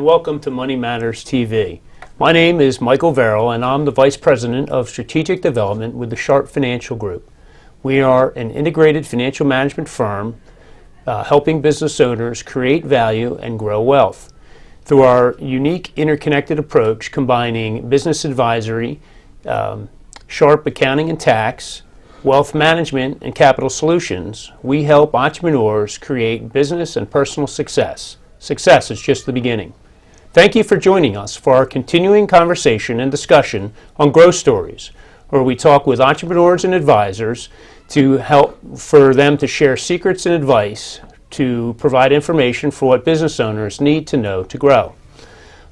and welcome to Money Matters TV. My name is Michael Verrill, and I'm the Vice President of Strategic Development with the Sharp Financial Group. We are an integrated financial management firm helping business owners create value and grow wealth. Through our unique interconnected approach combining business advisory, sharp accounting and tax, wealth management, and capital solutions, we help entrepreneurs create business and personal success. Success is just the beginning. Thank you for joining us for our continuing conversation and discussion on growth stories, where we talk with entrepreneurs and advisors to help for them to share secrets and advice to provide information for what business owners need to know to grow.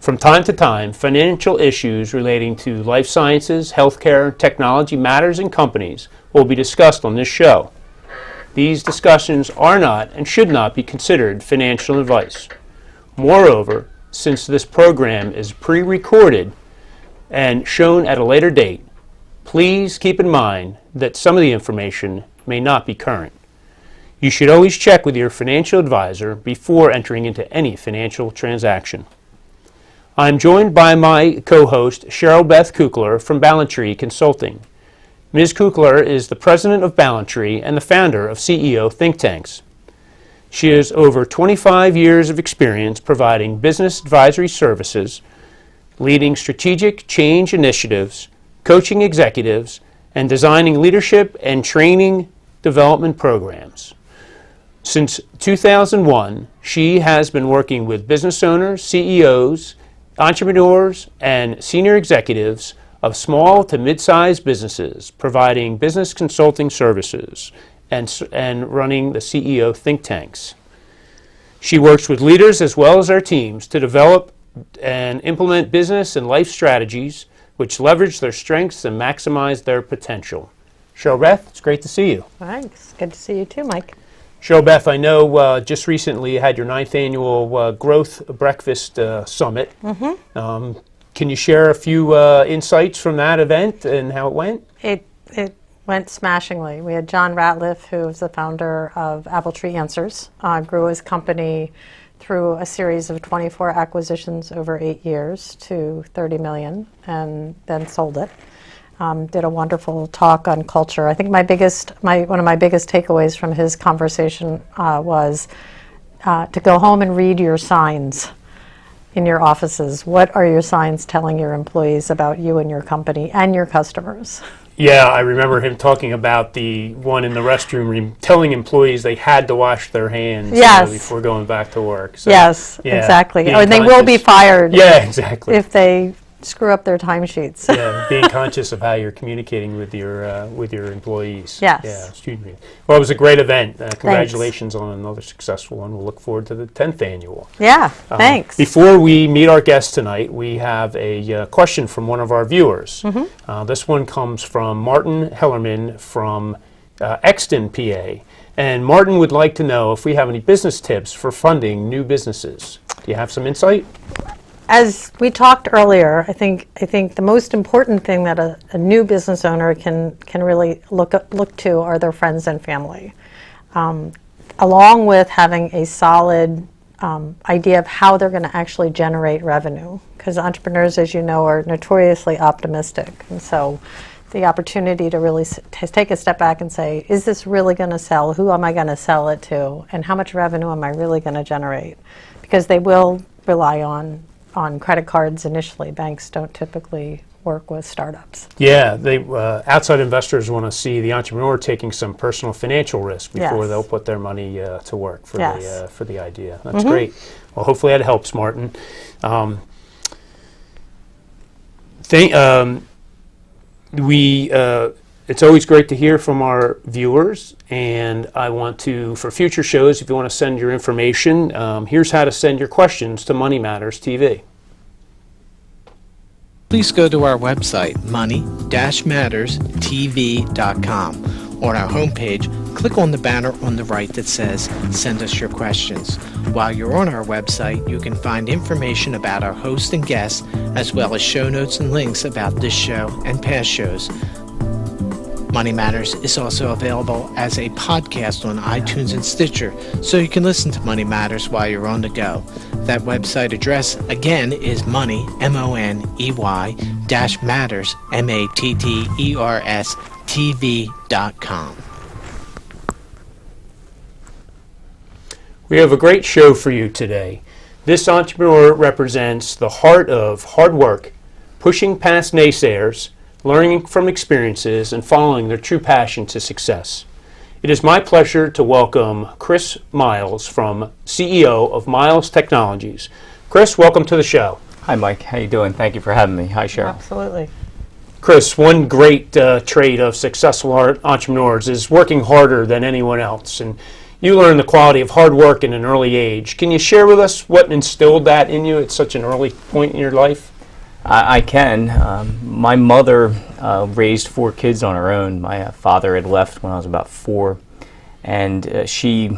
From time to time, financial issues relating to life sciences, healthcare, technology matters in companies will be discussed on this show. These discussions are not and should not be considered financial advice. Moreover, since this program is pre-recorded and shown at a later date, please keep in mind that some of the information may not be current. You should always check with your financial advisor before entering into any financial transaction. I'm joined by my co-host, Cheryl Beth Kuchler from Ballantree Consulting. Ms. Kuchler is the president of Ballantree and the founder of CEO Think Tanks. She has over 25 years of experience providing business advisory services, leading strategic change initiatives, coaching executives, and designing leadership and training development programs. Since 2001, she has been working with business owners, CEOs, entrepreneurs, and senior executives of small to mid-sized businesses, providing business consulting services and running the CEO Think Tanks. She works with leaders as well as their teams to develop and implement business and life strategies which leverage their strengths and maximize their potential. Cheryl Beth, it's great to see you. Thanks. Good to see you too, Mike. Cheryl Beth, I know just recently you had your 9th annual Growth Breakfast Summit. Mm-hmm. Can you share a few insights from that event and how it went? It went smashingly. We had John Ratliff, who is the founder of Apple Tree Answers, grew his company through a series of 24 acquisitions over 8 years to $30 million and then sold it. Did a wonderful talk on culture. I think one of my biggest takeaways from his conversation was to go home and read your signs in your offices. What are your signs telling your employees about you and your company and your customers? Yeah, I remember him talking about the one in the restroom, telling employees they had to wash their hands before going back to work. So, yes, exactly. Or they will be fired. Yeah, exactly. If they screw up their timesheets. Yeah, being conscious of how you're communicating with your employees. Yes. Yeah, excuse me. Well, it was a great event. Congratulations on another successful one. We'll look forward to the 10th annual. Yeah, thanks. Before we meet our guest tonight, we have a question from one of our viewers. Mm-hmm. This one comes from Martin Hellerman from Exton, PA. And Martin would like to know if we have any business tips for funding new businesses. Do you have some insight? As we talked earlier, I think the most important thing that a new business owner can really look to are their friends and family, along with having a solid idea of how they're going to actually generate revenue. Because entrepreneurs, as you know, are notoriously optimistic, and so the opportunity to really take a step back and say, is this really going to sell? Who am I going to sell it to? And how much revenue am I really going to generate? Because they will rely on credit cards initially. Banks don't typically work with startups. Yeah, they outside investors want to see the entrepreneur taking some personal financial risk before they'll put their money to work for the idea. That's great. Well, hopefully that helps, Martin. It's always great to hear from our viewers, and I want to, for future shows, if you want to send your information, here's how to send your questions to Money Matters TV. Please go to our website, money-matterstv.com. On our homepage, click on the banner on the right that says, Send us your questions. While you're on our website, you can find information about our hosts and guests, as well as show notes and links about this show and past shows. Money Matters is also available as a podcast on iTunes and Stitcher, so you can listen to Money Matters while you're on the go. That website address again is money, MONEY, dash matters, MATTERS, TV.com. We have a great show for you today. This entrepreneur represents the heart of hard work, pushing past naysayers, learning from experiences, and following their true passion to success. It is my pleasure to welcome Chris Miles, from CEO of Miles Technologies. Chris, welcome to the show. Hi, Mike. How you doing? Thank you for having me. Hi, Cheryl. Absolutely. Chris, one great trait of successful entrepreneurs is working harder than anyone else. And you learned the quality of hard work at an early age. Can you share with us what instilled that in you at such an early point in your life? I can. My mother raised 4 kids on her own. My father had left when I was about 4, and she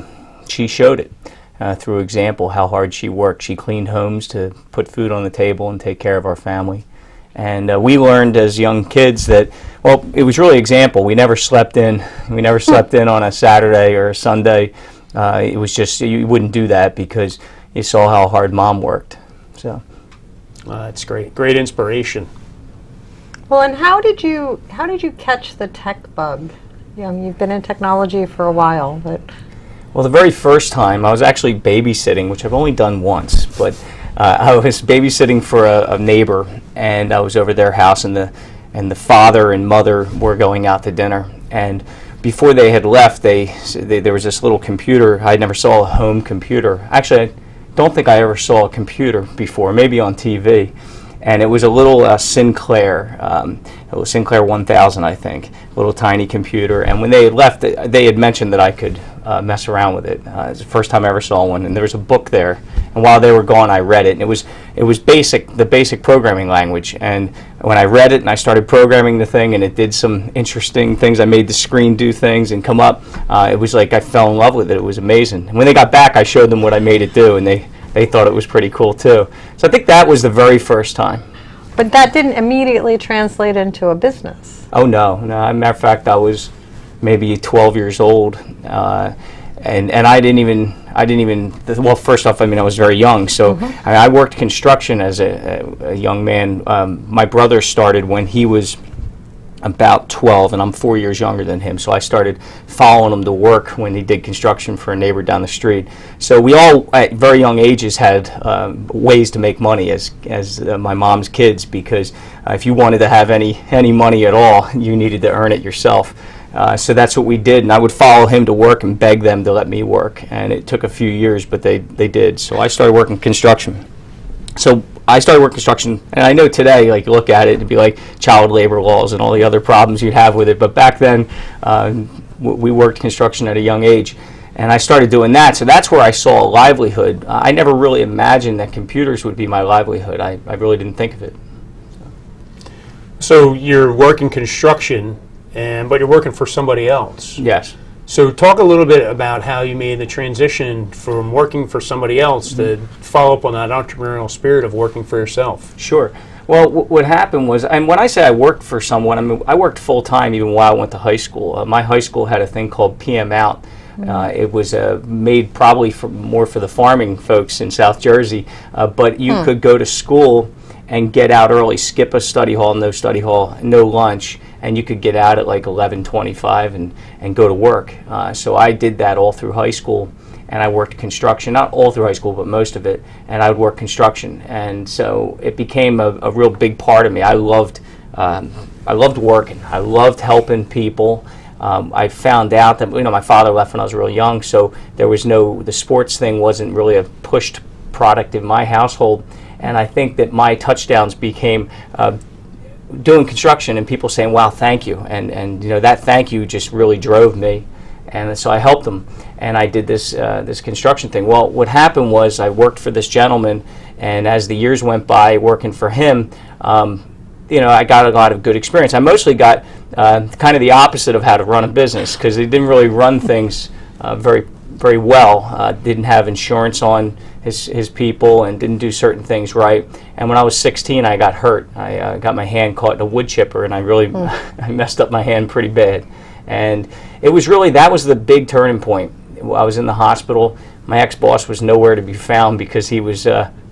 showed it through example how hard she worked. She cleaned homes to put food on the table and take care of our family. And we learned as young kids that, well, it was really example. We never slept in. We never slept in on a Saturday or a Sunday. It was just, you wouldn't do that because you saw how hard Mom worked. So. That's great. Great inspiration. Well, and how did you catch the tech bug? You've been in technology for a while, but Well, the very first time I was actually babysitting, which I've only done once, but I was babysitting for a neighbor, and I was over their house, and the father and mother were going out to dinner, and before they had left, there was this little computer. I never saw a home computer. Actually, I don't think I ever saw a computer before, maybe on TV. And it was a little Sinclair, it was Sinclair 1000, I think, a little tiny computer. And when they had left, they had mentioned that I could mess around with it. It was the first time I ever saw one, and there was a book there. And while they were gone, I read it, and it was the basic programming language. And when I read it and I started programming the thing, and it did some interesting things, I made the screen do things and come up. It was like I fell in love with it. It was amazing. And when they got back, I showed them what I made it do, and they thought it was pretty cool too. So I think that was the very first time. but that didn't immediately translate into a business. Oh no. As a matter of fact, I was maybe 12 years old, and I didn't even. Well, first off, I was very young, so I worked construction as a young man. My brother started when he was about 12, and I'm 4 years younger than him, so I started following him to work when he did construction for a neighbor down the street. So we all, at very young ages, had ways to make money as my mom's kids, because if you wanted to have any money at all, you needed to earn it yourself. So that's what we did, and I would follow him to work and beg them to let me work, and it took a few years, but they did. So I started working construction. So I started working construction, and I know today, like, you look at it, it'd be like child labor laws and all the other problems you'd have with it, but back then we worked construction at a young age, and I started doing that. So that's where I saw a livelihood. I never really imagined that computers would be my livelihood. I really didn't think of it. So you're working construction, but you're working for somebody else. Yes. So talk a little bit about how you made the transition from working for somebody else to follow up on that entrepreneurial spirit of working for yourself. Sure. Well, what happened was, and when I say I worked for someone, I worked full-time even while I went to high school. My high school had a thing called PM Out. It was made probably more for the farming folks in South Jersey, but you could go to school and get out early, skip a study hall, no lunch, and you could get out at like 11:25 and go to work. So I did that all through high school, and I worked construction, not all through high school, but most of it, and I would work construction. And so it became a real big part of me. I loved working. I loved helping people. I found out that, my father left when I was real young, so the sports thing wasn't really a pushed product in my household. And I think that my touchdowns became doing construction and people saying, wow, thank you. And that thank you just really drove me. And so I helped them. And I did this construction thing. Well, what happened was I worked for this gentleman, and as the years went by working for him, I got a lot of good experience. I mostly got kind of the opposite of how to run a business, because they didn't really run things very, very well. Didn't have insurance on his people, and didn't do certain things right. And when I was 16, I got hurt. I got my hand caught in a wood chipper, and I really I messed up my hand pretty bad. And it was really, that was the big turning point. I was in the hospital my ex-boss was nowhere to be found because he was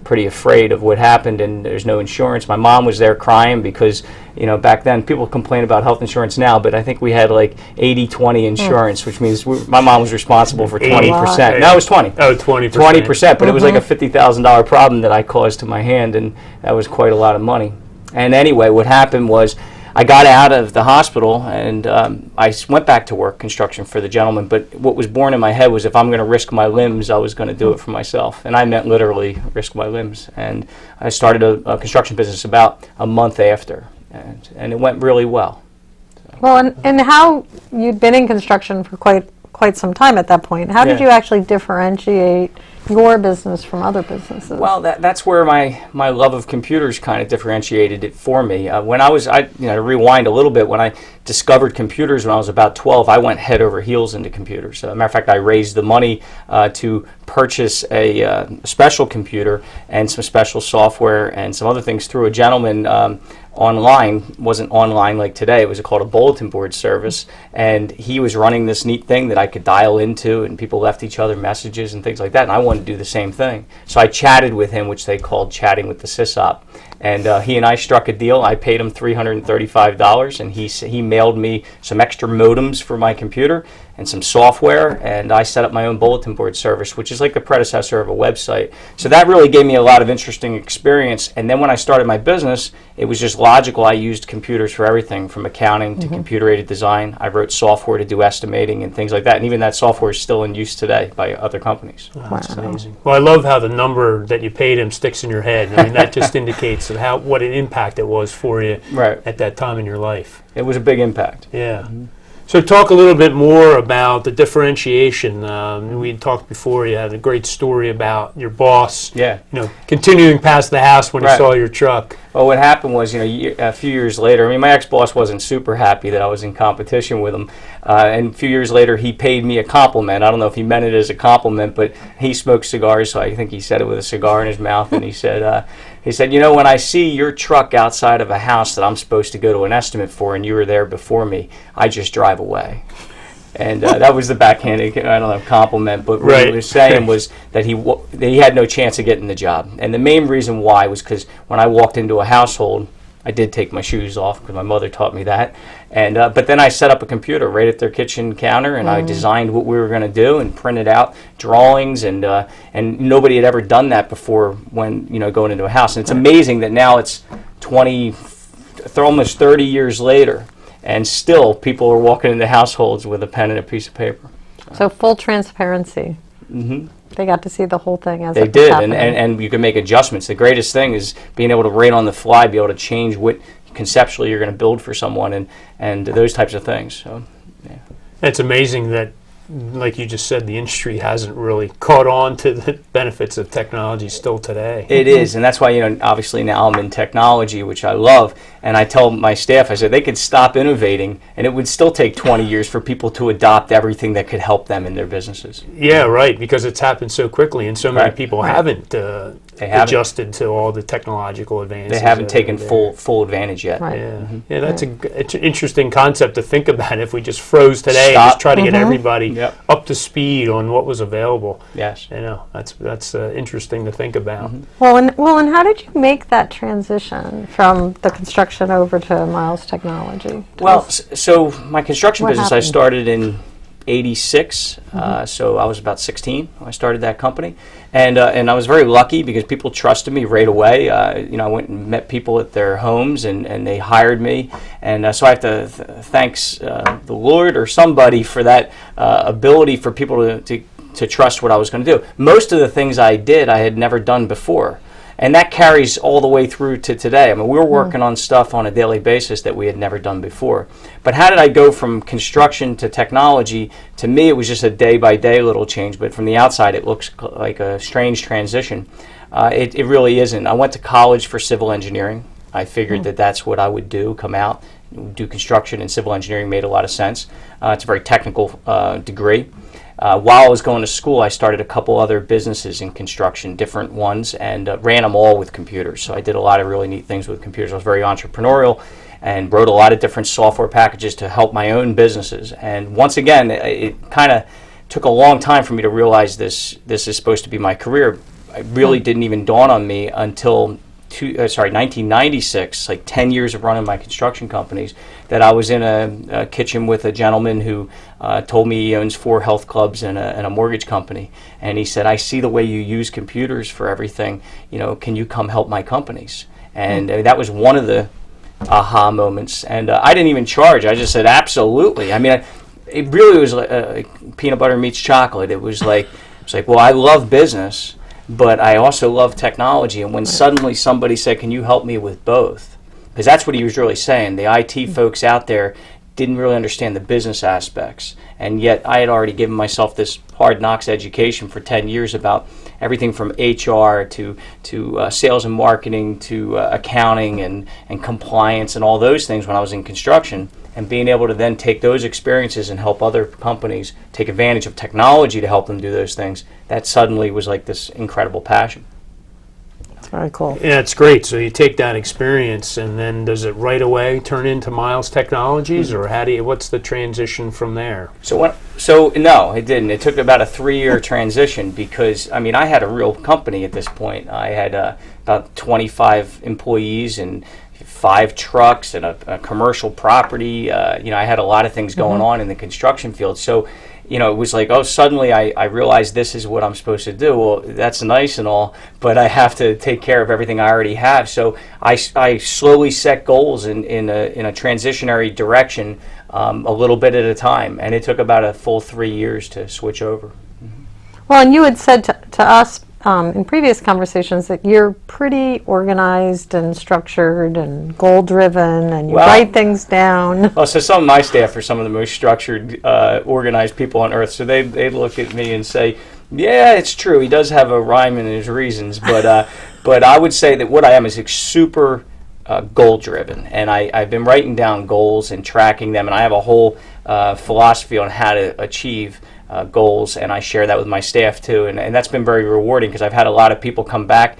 pretty afraid of what happened, and there's no insurance. My mom was there crying because, back then, people complain about health insurance now, but I think we had like 80-20 insurance, which means my mom was responsible for 20%. No, it was 20. Oh, 20%. 20%, but it was like a $50,000 problem that I caused to my hand, and that was quite a lot of money. And anyway, what happened was I got out of the hospital, and I went back to work construction for the gentleman, but what was born in my head was if I'm going to risk my limbs, I was going to do it for myself. And I meant literally risk my limbs. And I started a construction business about a month after, and it went really well. Well, and how you'd been in construction for quite some time at that point. How did you actually differentiate your business from other businesses? Well, that's where my love of computers kind of differentiated it for me. When to rewind a little bit, when I discovered computers when I was about 12, I went head over heels into computers. As a matter of fact, I raised the money to purchase a special computer and some special software and some other things through a gentleman online. Wasn't online like today. It was called a bulletin board service, and he was running this neat thing that I could dial into, and people left each other messages and things like that, and I wanted to do the same thing. So I chatted with him, which they called chatting with the sysop, and he and I struck a deal. I paid him $335, and he mailed me some extra modems for my computer and some software, and I set up my own bulletin board service, which is like the predecessor of a website. So that really gave me a lot of interesting experience. And then when I started my business, it was just logical. I used computers for everything from accounting to computer-aided design. I wrote software to do estimating and things like that. And even that software is still in use today by other companies. Wow, that's amazing. Well, I love how the number that you paid him sticks in your head. I mean, that just indicates what an impact it was for you at that time in your life. It was a big impact. Yeah. Mm-hmm. So talk a little bit more about the differentiation. We had talked before, you had a great story about your boss continuing past the house when he saw your truck. Well, what happened was, a few years later, my ex-boss wasn't super happy that I was in competition with him. And a few years later, he paid me a compliment. I don't know if he meant it as a compliment, but he smoked cigars, so I think he said it with a cigar in his mouth. And he said, when I see your truck outside of a house that I'm supposed to go to an estimate for, and you were there before me, I just drive away. And that was the backhanded, compliment. But what he was saying was that he had no chance of getting the job. And the main reason why was because when I walked into a household, I did take my shoes off because my mother taught me that. And but then I set up a computer right at their kitchen counter, and I designed what we were going to do and printed out drawings, and nobody had ever done that before when going into a house. And it's amazing that now it's almost 30 years later, and still people are walking into households with a pen and a piece of paper. So full transparency. Mm-hmm. They got to see the whole thing as they it was did, happening. and you can make adjustments. The greatest thing is being able to right on the fly, be able to change what conceptually you're going to build for someone, and those types of things. So, yeah. It's amazing that, like you just said, the industry hasn't really caught on to the benefits of technology still today. It is, and that's why, obviously now I'm in technology, which I love, and I tell my staff, I said they could stop innovating, and it would still take 20 years for people to adopt everything that could help them in their businesses. Yeah, right, because it's happened so quickly, and so many people haven't adjusted to all the technological advances. They haven't taken full advantage yet. Right. Yeah, that's it's an interesting concept to think about. If we just froze today and just try to get everybody up to speed on what was available. Yes. That's interesting to think about. Well, and how did you make that transition from the construction over to Miles Technology? Well, so my construction business happened? I started in 86, so I was about 16 when I started that company, and I was very lucky because people trusted me right away. I went and met people at their homes, and they hired me, and so I have to thanks the Lord or somebody for that ability for people to trust what I was going to do. Most of the things I did I had never done before. And that carries all the way through to today. I mean, we were working on stuff on a daily basis that we had never done before. But how did I go from construction to technology? To me, it was just a day-by-day little change. But from the outside, it looks like a strange transition. It really isn't. I went to college for civil engineering. I figured that that's what I would do, come out, do construction, and civil engineering made a lot of sense. It's a very technical degree. While I was going to school, I started a couple other businesses in construction, different ones, and ran them all with computers. So I did a lot of really neat things with computers. I was very entrepreneurial and wrote a lot of different software packages to help my own businesses. And once again, it kind of took a long time for me to realize this is supposed to be my career. It really didn't even dawn on me until 1996, like 10 years of running my construction companies, that I was in a kitchen with a gentleman who told me he owns 4 health clubs and a mortgage company. And he said, I see the way you use computers for everything. Can you come help my companies? And that was one of the aha moments. And I didn't even charge. I just said, absolutely. I mean, it really was like peanut butter meets chocolate. It was like, well, I love business, but I also love technology. And when suddenly somebody said, can you help me with both? Because that's what he was really saying. The IT folks out there didn't really understand the business aspects. And yet I had already given myself this hard knocks education for 10 years about everything from HR to sales and marketing to accounting and compliance and all those things when I was in construction. And being able to then take those experiences and help other companies take advantage of technology to help them do those things, that suddenly was like this incredible passion. That's very cool. Yeah, it's great. So you take that experience, and then does it right away turn into Miles Technologies, or what's the transition from there? So no, it didn't. It took about a 3-year transition because, I mean, I had a real company at this point. I had about 25 employees and 5 trucks and a commercial property. I had a lot of things going on in the construction field. So, it was like, suddenly I realized this is what I'm supposed to do. Well, that's nice and all, but I have to take care of everything I already have. So I slowly set goals in a transitionary direction, a little bit at a time. And it took about a full 3 years to switch over. Well, and you had said to us in previous conversations that you're pretty organized and structured and goal-driven, and you write things down. Well, so some of my staff are some of the most structured, organized people on earth. So they look at me and say, yeah, it's true. He does have a rhyme in his reasons. But but I would say that what I am is super goal-driven. And I've been writing down goals and tracking them. And I have a whole philosophy on how to achieve goals, and I share that with my staff too, and that's been very rewarding because I've had a lot of people come back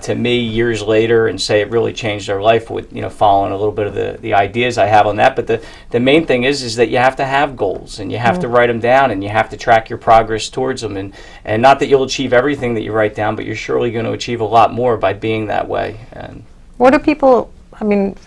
to me years later and say it really changed their life with following a little bit of the ideas I have on that. But the main thing is that you have to have goals, and you have to write them down, and you have to track your progress towards them, and not that you'll achieve everything that you write down, but you're surely going to achieve a lot more by being that way. And what do people,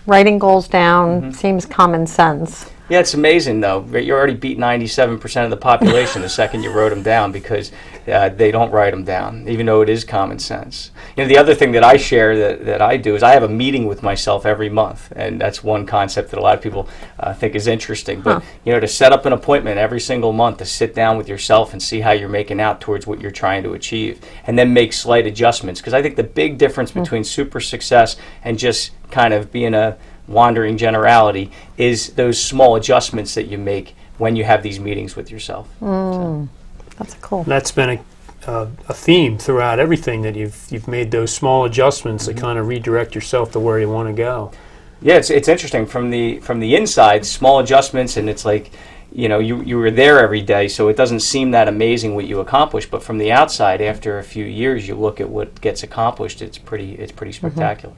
writing goals down seems common sense. Yeah, it's amazing, though. You already beat 97% of the population the second you wrote them down because they don't write them down, even though it is common sense. The other thing that I share that I do is I have a meeting with myself every month, and that's one concept that a lot of people think is interesting. But, to set up an appointment every single month to sit down with yourself and see how you're making out towards what you're trying to achieve, and then make slight adjustments. Because I think the big difference between super success and just kind of being a wandering generality is those small adjustments that you make when you have these meetings with yourself. That's cool. That's been a theme throughout everything, that you've made those small adjustments that kind of redirect yourself to where you want to go. Yeah, it's interesting from the inside, small adjustments, and it's like you were there every day, so it doesn't seem that amazing what you accomplished. But from the outside, after a few years, you look at what gets accomplished. It's pretty spectacular.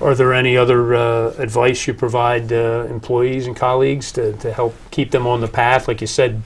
Are there any other advice you provide employees and colleagues to help keep them on the path, like you said,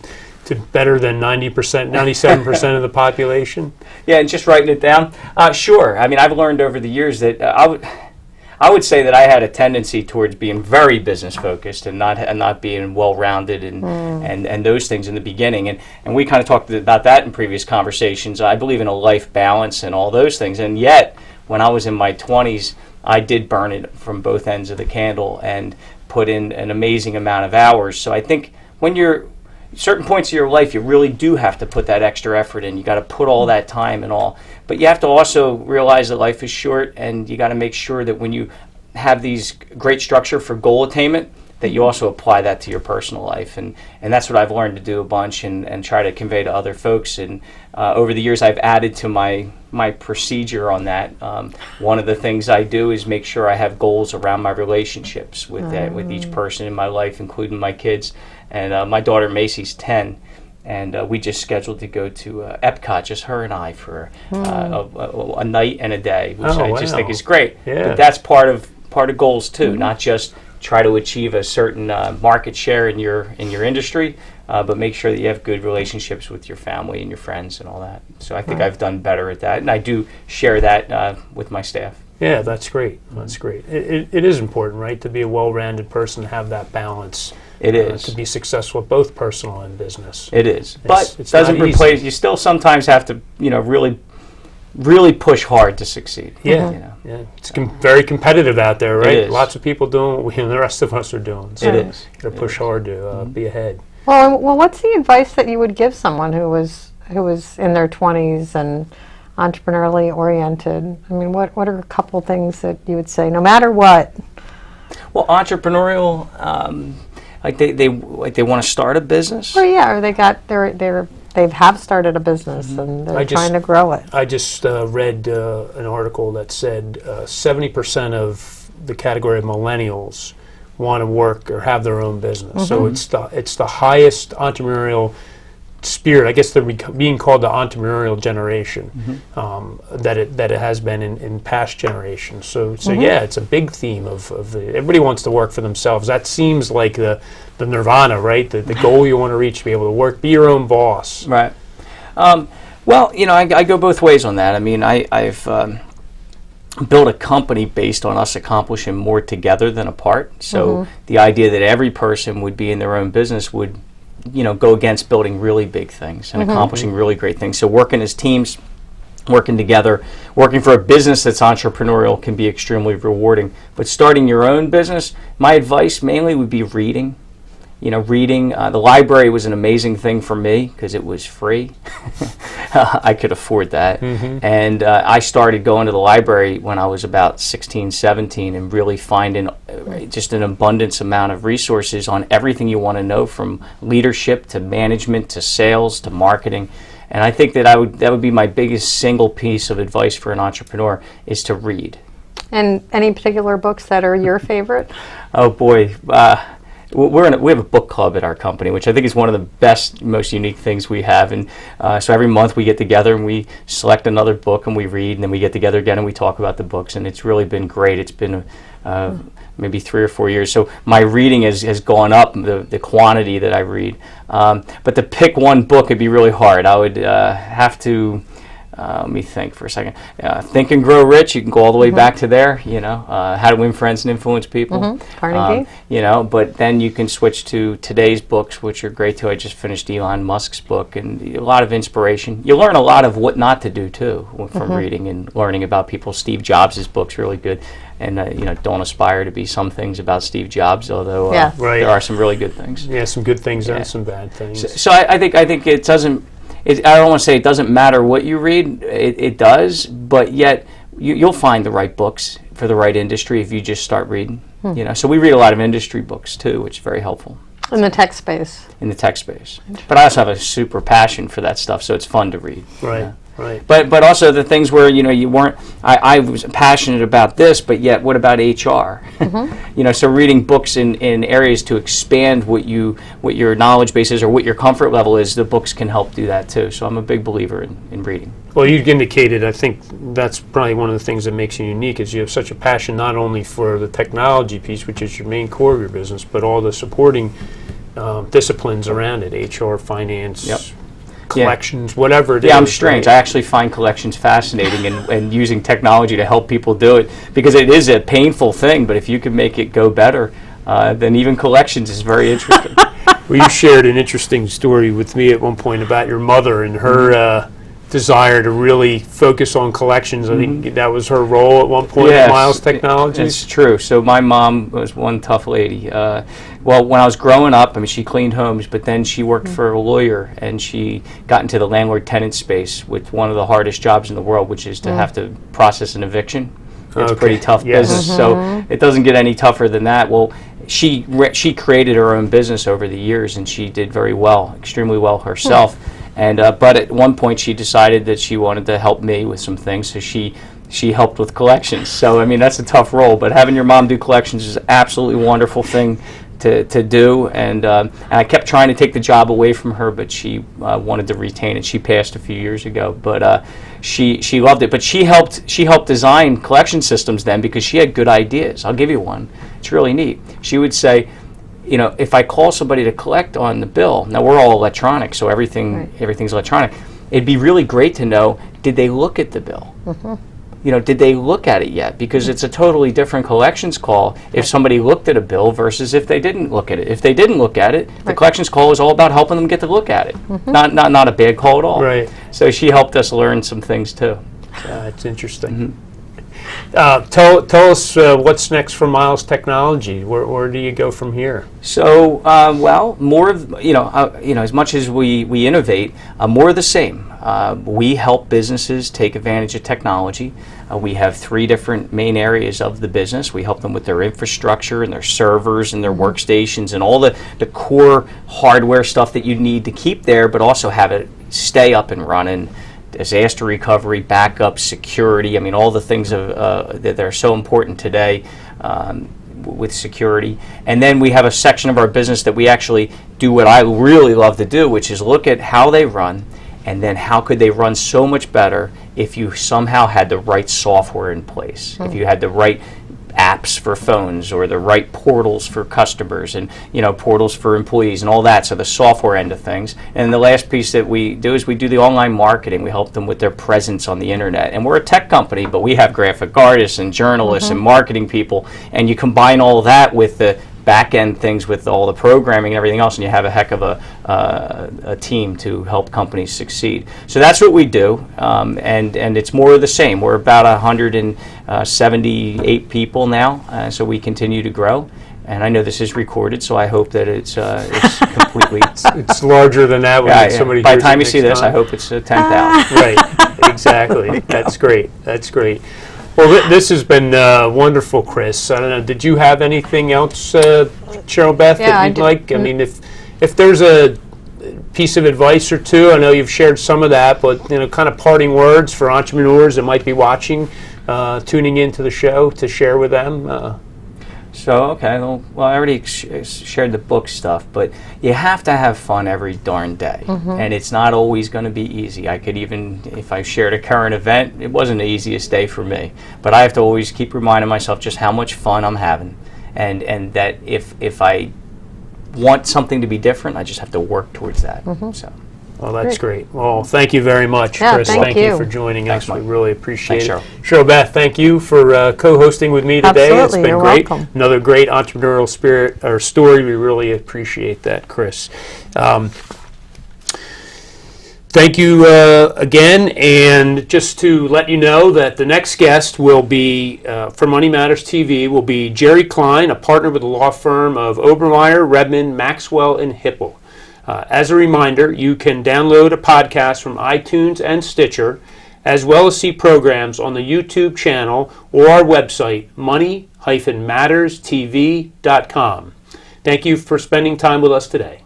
to better than 97% of the population? Yeah, and just writing it down? Sure. I mean, I've learned over the years that I would say that I had a tendency towards being very business focused and not being well rounded and those things in the beginning. And we kind of talked about that in previous conversations. I believe in a life balance and all those things. And yet, when I was in my 20s, I did burn it from both ends of the candle and put in an amazing amount of hours. So I think when you're certain points of your life, you really do have to put that extra effort in. You got to put all that time and all. But you have to also realize that life is short, and you got to make sure that when you have these great structure for goal attainment, that you also apply that to your personal life. And that's what I've learned to do a bunch and try to convey to other folks. And over the years, I've added to my procedure on that. One of the things I do is make sure I have goals around my relationships with each person in my life, including my kids. And my daughter Macy's 10, and we just scheduled to go to Epcot, just her and I, for a night and a day, which I just think is great. Yeah. But that's part of goals too, not just try to achieve a certain market share in your industry, but make sure that you have good relationships with your family and your friends and all that. So I think I've done better at that, and I do share that with my staff. Yeah, that's great. That's great. It is important, right, to be a well-rounded person, have that balance. It is. To be successful, both personal and business. It is. But it's it doesn't not easy. replace, you still sometimes have to, really push hard to succeed. Yeah, yeah. It's very competitive out there, right? It is. Lots of people doing what the rest of us are doing. So It is. you got to push hard to be ahead. Well, what's the advice that you would give someone who was in their 20s and entrepreneurially oriented? I mean, what are a couple things that you would say, no matter what? Well, entrepreneurial, like they want to start a business. Or or they have started a business and they're trying to grow it. I just read an article that said 70% of the category of millennials want to work or have their own business. So it's the highest entrepreneurial spirit. I guess they're being called the entrepreneurial generation that it has been in past generations. So yeah, it's a big theme of everybody wants to work for themselves. That seems like the nirvana, right? The goal you want to reach, to be able to work, be your own boss. Right. Well, I go both ways on that. I mean, I've built a company based on us accomplishing more together than apart. So the idea that every person would be in their own business would go against building really big things and accomplishing really great things. So working as teams, working together, working for a business that's entrepreneurial can be extremely rewarding. But starting your own business, my advice mainly would be reading. Reading. The library was an amazing thing for me because it was free. I could afford that. And I started going to the library when I was about 16, 17 and really finding just an abundance amount of resources on everything you want to know, from leadership to management to sales to marketing. And I think that would be my biggest single piece of advice for an entrepreneur, is to read. And any particular books that are your favorite? Oh boy. We have a book club at our company, which I think is one of the best, most unique things we have. And so every month we get together and we select another book and we read, and then we get together again and we talk about the books. And it's really been great. It's been maybe 3 or 4 years. So my reading has gone up, the quantity that I read. But to pick one book, it'd be really hard. I would have to... let me think for a second. Think and Grow Rich, you can go all the way back to there, How to Win Friends and Influence People. Carnegie. But then you can switch to today's books, which are great too. I just finished Elon Musk's book, and a lot of inspiration. You learn a lot of what not to do too from reading and learning about people. Steve Jobs' book's really good. And, don't aspire to be some things about Steve Jobs, although there are some really good things. Yeah, some good things and some bad things. So I think it doesn't... I don't want to say it doesn't matter what you read. It does, but yet you'll find the right books for the right industry if you just start reading. So we read a lot of industry books too, which is very helpful. In the tech space. In the tech space, but I also have a super passion for that stuff, so it's fun to read. Right. Yeah. Right. But also the things where you weren't. I was passionate about this, but yet what about HR? So reading books in areas to expand what your knowledge base is or what your comfort level is, the books can help do that too. So I'm a big believer in reading. Well, you indicated, I think that's probably one of the things that makes you unique, is you have such a passion not only for the technology piece, which is your main core of your business, but all the supporting disciplines around it, HR, finance, collections, whatever it is. Yeah, I'm strange. I actually find collections fascinating and using technology to help people do it, because it is a painful thing, but if you can make it go better, then even collections is very interesting. Well, you shared an interesting story with me at one point about your mother and her desire to really focus on collections. I think that was her role at one point at Miles Technologies. It's true. So my mom was one tough lady. Well, when I was growing up, she cleaned homes, but then she worked for a lawyer, and she got into the landlord-tenant space with one of the hardest jobs in the world, which is to have to process an eviction. It's a pretty tough business, so it doesn't get any tougher than that. Well, she created her own business over the years, and she did very well, extremely well herself. And but at one point, she decided that she wanted to help me with some things, so she helped with collections. So that's a tough role, but having your mom do collections is an absolutely wonderful thing to do. And I kept trying to take the job away from her, but she wanted to retain it. She passed a few years ago, but she loved it. But she helped design collection systems then, because she had good ideas. I'll give you one. It's really neat. She would say, if I call somebody to collect on the bill, now we're all electronic, so everything's electronic. It'd be really great to know, did they look at the bill? Did they look at it yet? Because it's a totally different collections call if somebody looked at a bill versus if they didn't look at it. If they didn't look at it, the collections call is all about helping them get to look at it. Not a bad call at all. Right. So she helped us learn some things too. It's interesting. Tell us what's next for Miles Technology. Where do you go from here? So, more of, as much as we innovate, more of the same. We help businesses take advantage of technology. We have 3 different main areas of the business. We help them with their infrastructure and their servers and their workstations and all the core hardware stuff that you need to keep there, but also have it stay up and running. Disaster recovery, backup, security. I mean, all the things that are so important today with security. And then we have a section of our business that we actually do what I really love to do, which is look at how they run, and then how could they run so much better if you somehow had the right software in place, if you had the right apps for phones or the right portals for customers and portals for employees and all that, so the software end of things. And the last piece that we do is we do the online marketing. We help them with their presence on the internet. And we're a tech company, but we have graphic artists and journalists and marketing people, and you combine all that with the back end things with all the programming and everything else, and you have a heck of a team to help companies succeed. So that's what we do, and it's more of the same. We're about 178 people now, so we continue to grow. And I know this is recorded, so I hope that it's completely. It's larger than that when somebody. By hears the time it you see next this, I time. hope it's 10,000. Right. Exactly. That's great. That's great. Well, this has been wonderful, Chris. I don't know. Did you have anything else, Cheryl, Beth, that you'd like? I mean, if there's a piece of advice or two, I know you've shared some of that, but kind of parting words for entrepreneurs that might be watching, tuning into the show to share with them. So, okay, well, I already shared the book stuff, but you have to have fun every darn day. And it's not always going to be easy. I could even, if I shared a current event, it wasn't the easiest day for me. But I have to always keep reminding myself just how much fun I'm having. And that if I want something to be different, I just have to work towards that. So. Well, that's great. Well, thank you very much, Yeah, Chris. thank you. for joining Thanks, us. Mike. We really appreciate Thanks, it. Cheryl, Beth, thank you for co-hosting with me today. Absolutely, It's been you're great. welcome. Another great entrepreneurial spirit or story. We really appreciate that, Chris. Thank you again, and just to let you know that the next guest will be, for Money Matters TV, will be Jerry Klein, a partner with the law firm of Obermeyer, Redmond, Maxwell, and Hipple. As a reminder, you can download a podcast from iTunes and Stitcher, as well as see programs on the YouTube channel or our website, money-matterstv.com. Thank you for spending time with us today.